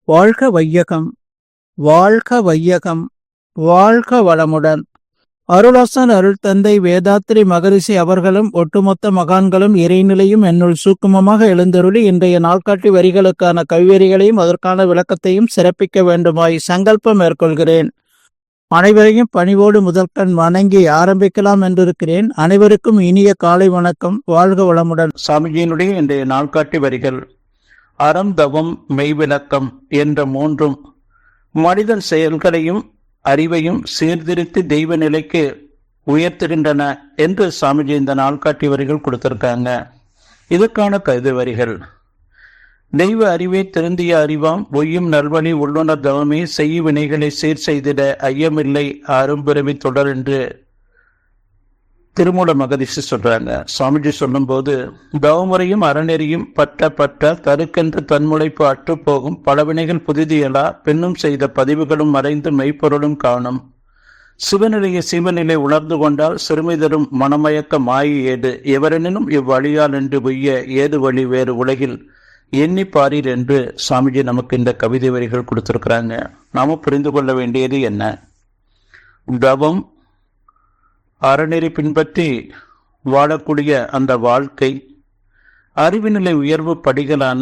வாழ்க வையகம், வாழ்க வையகம், வாழ்க வளமுடன். அருளாசன் அருள் தந்தை வேதாத்ரி மகரிஷி அவர்களும் ஒட்டுமொத்த மகான்களும் இறைநிலையும் என்னுள் சூக்குமமாக எழுந்தருளி இன்றைய நாள்காட்டி வரிகளுக்கான கவிவரிகளையும் அதற்கான விளக்கத்தையும் சிறப்பிக்க வேண்டுமாய் சங்கல்பம் மேற்கொள்கிறேன். அனைவரையும் பணிவோடு முதற்கண் வணங்கி ஆரம்பிக்கலாம் என்றிருக்கிறேன். அனைவருக்கும் இனிய காலை வணக்கம். வாழ்க வளமுடன். சாமிஜியினுடைய இன்றைய நாள்காட்டி வரிகள்: அறம், தவம், மெய்விளக்கம் என்ற மூன்றும் மனிதன் செயல்களையும் அறிவையும் சீர்திருத்தி தெய்வ நிலைக்கு உயர்த்துகின்றன என்று சாமிஜி இந்த நாள்காட்டி வரிகள் கொடுத்திருக்காங்க. இதற்கான கருது வரிகள்: தெய்வ அறிவே திருந்திய அறிவாம், ஒய்யும் நல்வழி உள்ளுணர் தவமே, செய்ய வினைகளை சீர் செய்திட ஐயமில்லை அரும்பிறவி தொடர் என்று திருமூல மகரிஷி சொல்றாங்க. சுவாமிஜி சொல்லும் போது, தவமுறையும் அறநெறியும் பட்ட தருக்கென்று தன்முளைப்பு அற்று போகும், பலவினைகள் புதிதியலா பெண்ணும் செய்த பதிவுகளும் மறைந்து மெய்ப்பொருளும் காணும், சிவநிலையை சிவநிலை உணர்ந்து கொண்டால் சிறுமை தரும் மனமயக்க மாயி ஏது, எவரெனினும் இவ்வழியால் என்று உய்ய ஏது வழி வேறு உலகில் எண்ணி பாரீர் என்று சுவாமிஜி நமக்கு இந்த கவிதை வரிகள் கொடுத்திருக்கிறாங்க. நாம புரிந்து கொள்ள வேண்டியது என்ன? தவம், அறநெறி பின்பற்றி வாழக்கூடிய அந்த வாழ்க்கை அறிவுநிலை உயர்வு படிகளான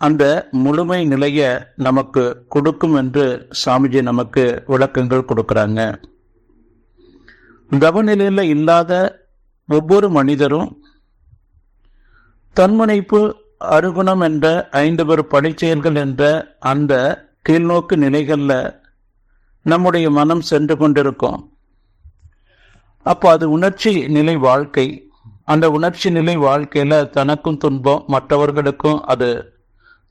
அந்த முழுமை நிலைய நமக்கு கொடுக்கும் என்று சாமிஜி நமக்கு விளக்கங்கள் கொடுக்கிறாங்க. தவநிலையில இல்லாத ஒவ்வொரு மனிதரும் தன்முனைப்பு, அருகுணம் என்ற 5 படிச்செயல்கள் என்ற அந்த கீழ்நோக்கு நிலைகள்ல நம்முடைய மனம் சென்று கொண்டிருக்கும். அப்போ அது உணர்ச்சி நிலை வாழ்க்கை. அந்த உணர்ச்சி நிலை வாழ்க்கையில தனக்கும் துன்பம், மற்றவர்களுக்கும் அது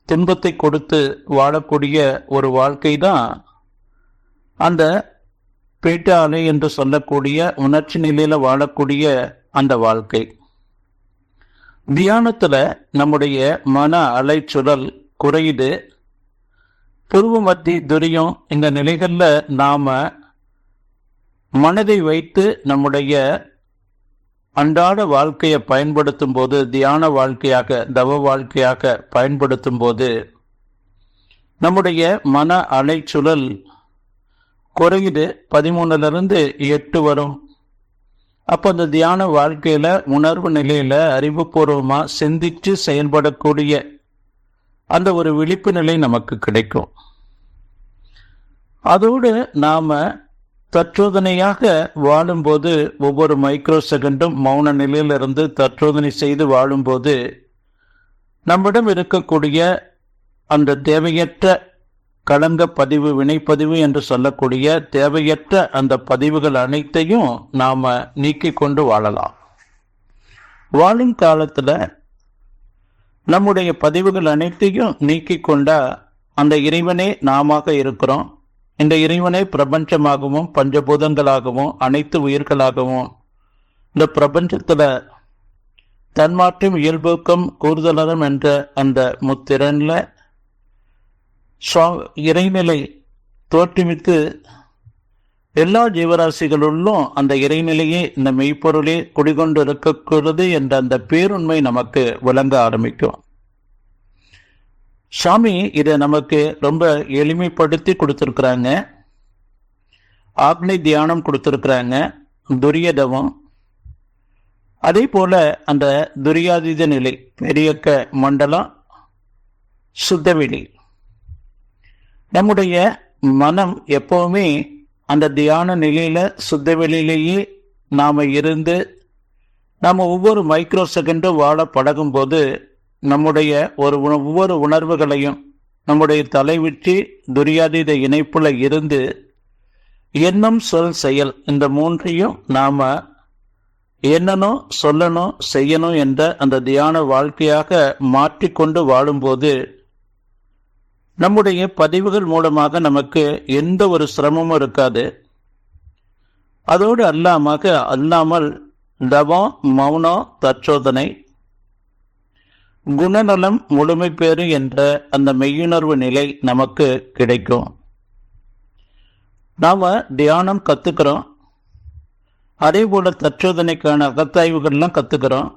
துன்பத்தை கொடுத்து வாழக்கூடிய ஒரு வாழ்க்கை தான் அந்த பேட்ட அலை என்று சொல்லக்கூடிய உணர்ச்சி நிலையில வாழக்கூடிய அந்த வாழ்க்கை. தியானத்துல நம்முடைய மன அலைச்சுழல் குறையுது. புருவ மத்தி துரியம் இந்த நிலைகள்ல நாம மனதை வைத்து நம்முடைய அன்றாட வாழ்க்கையை பயன்படுத்தும் போது, தியான வாழ்க்கையாக தவ வாழ்க்கையாக பயன்படுத்தும் போது நம்முடைய மன அலைச்சுழல் குறையுது. 13லிருந்து 8 வரும். அப்போ அந்த தியான வாழ்க்கையில உணர்வு நிலையில அறிவுபூர்வமா சிந்திச்சு செயல்படக்கூடிய அந்த ஒரு விழிப்பு நிலை நமக்கு கிடைக்கும். அதோடு நாம தற்சோதனையாக வாழும்போது, ஒவ்வொரு மைக்ரோ செகண்டும் மௌன நிலையிலிருந்து தற்சோதனை செய்து வாழும்போது நம்மிடம் இருக்கக்கூடிய அந்த தேவையற்ற களங்க பதிவு, வினைப்பதிவு என்று சொல்லக்கூடிய தேவையற்ற அந்த பதிவுகள் அனைத்தையும் நாம நீக்கி கொண்டு வாழலாம். வாழும் காலத்துல நம்முடைய பதிவுகள் அனைத்தையும் நீக்கி கொண்டா அந்த இறைவனே நாம இருக்கிறோம். இந்த இறைவனை பிரபஞ்சமாகவும் பஞ்சபூதங்களாகவும் அனைத்து உயிர்களாகவும் இந்த பிரபஞ்சத்துல தன்மாற்றம், இயல்பூக்கம், கூறுதலறம் என்ற அந்த முத்திறன்ல இறைநிலை தோற்றுவித்து எல்லா ஜீவராசிகளுள்ளும் அந்த இறைநிலையே, இந்த மெய்ப்பொருளே குடிகொண்டு இருக்கக்கூடாது என்ற அந்த பேருண்மை நமக்கு விளங்க ஆரம்பிக்கும். சாமி இதை நமக்கு ரொம்ப எளிமைப்படுத்தி கொடுத்திருக்கிறாங்க. ஆக்னை தியானம் கொடுத்திருக்கிறாங்க, துரியதவம், அதே போல அந்த துரியாதீத நிலை, பெரியக்க மண்டலம், சுத்தவெளி. நம்முடைய மனம் எப்பவுமே அந்த தியான நிலையில சுத்தவெளியிலேயே நாம இருந்து நாம ஒவ்வொரு மைக்ரோ செகண்டும் வாழ பழகும் போது நம்முடைய ஒவ்வொரு உணர்வுகளையும் நம்முடைய தலைவிற்றி துரியாதீத இணைப்புல இருந்து எண்ணம், சொல், செயல் இந்த மூன்றையும் நாம எண்ணணும், சொல்லணும், செய்யணும் என்ற அந்த தியான வாழ்க்கையாக மாற்றிக்கொண்டு வாழும்போது நம்முடைய பதிவுகள் மூலமாக நமக்கு எந்த ஒரு சிரமமும் இருக்காது. அதோடு அல்லாமல் தவம், மௌனம், தற்சோதனை, குணநலம், முழுமை பேறு என்ற அந்த மெய்யுணர்வு நிலை நமக்கு கிடைக்கும். நாம தியானம் கத்துக்கிறோம், அதே போல தற்சோதனைக்கான அகத்தாய்வுகள்லாம் கத்துக்கிறோம்.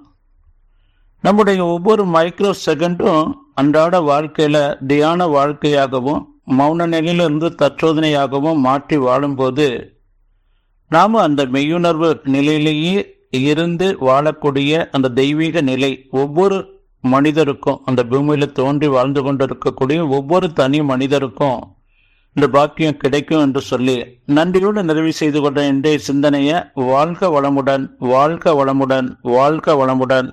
நம்முடைய ஒவ்வொரு மைக்ரோ செகண்டும் அன்றாட வாழ்க்கையில தியான வாழ்க்கையாகவும் மௌன நிலையிலிருந்து தற்சோதனையாகவும் மாற்றி வாழும்போது நாம அந்த மெய்யுணர்வு நிலையிலேயே இருந்து வாழக்கூடிய அந்த தெய்வீக நிலை ஒவ்வொரு மனிதருக்கும், அந்த பூமியில தோன்றி வாழ்ந்து கொண்டிருக்கக்கூடிய ஒவ்வொரு தனி மனிதருக்கும் இந்த பாக்கியம் கிடைக்கும் என்று சொல்லி நன்றியோடு நிறைவு செய்து கொண்ட இன்றைய சிந்தனைய வாழ்க வளமுடன், வாழ்க வளமுடன், வாழ்க வளமுடன்.